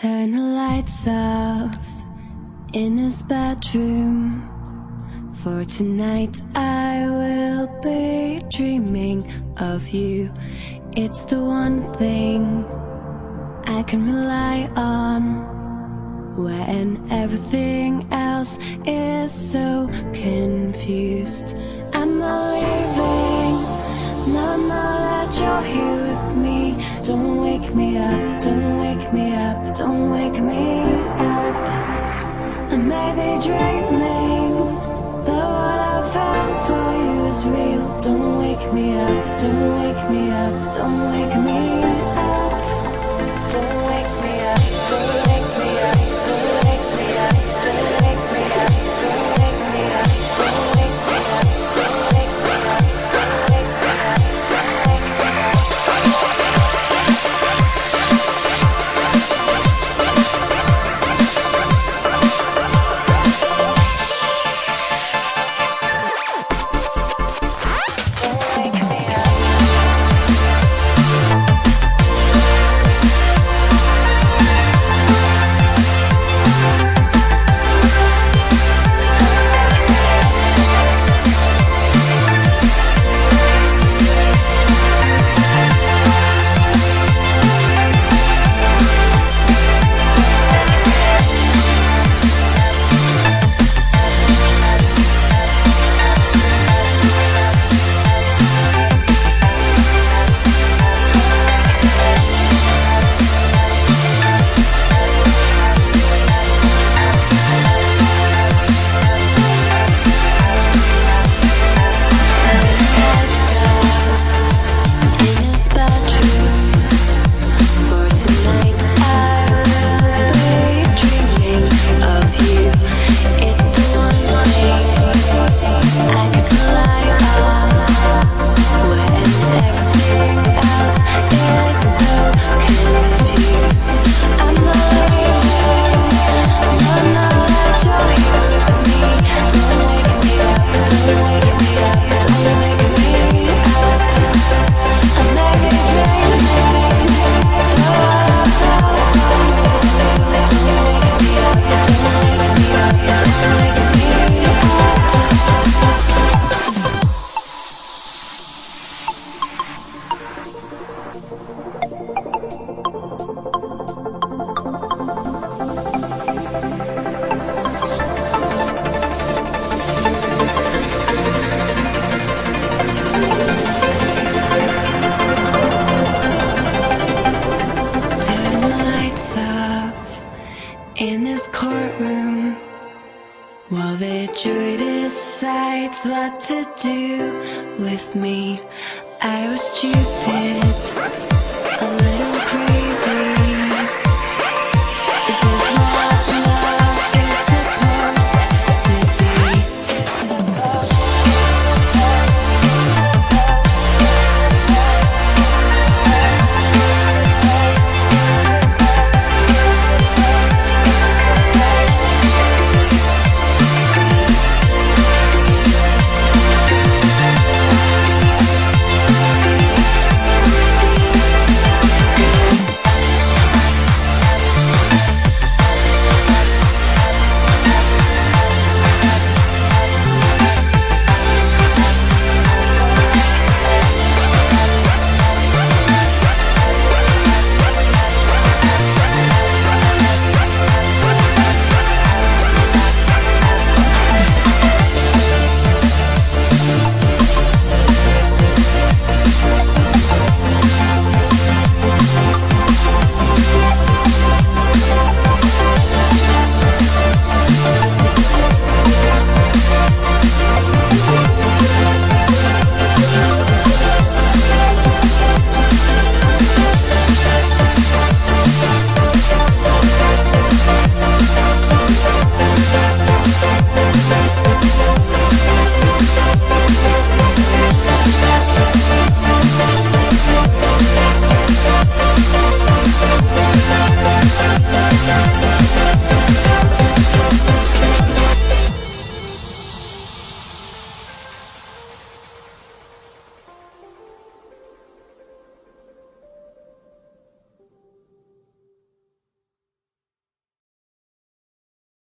Turn the lights off in his bedroom. For tonight I will be dreaming of you. It's the one thing I can rely on when everything else is so confused. I'm not leaving, no, no, that you're here with me. Don't wake me up, don't wake me up, don't wake me up. I may be dreaming, but what I found for you is real. Don't wake me up, don't wake me up, don't wake me up. Don't wake me up, don't wake me up, don't wake me up, don't wake me up, don't wake me up, don't wake me up, don't wake me up, don't wake me up, don't wake me up. In this courtroom, while the jury decides what to do with me, I was stupid, a little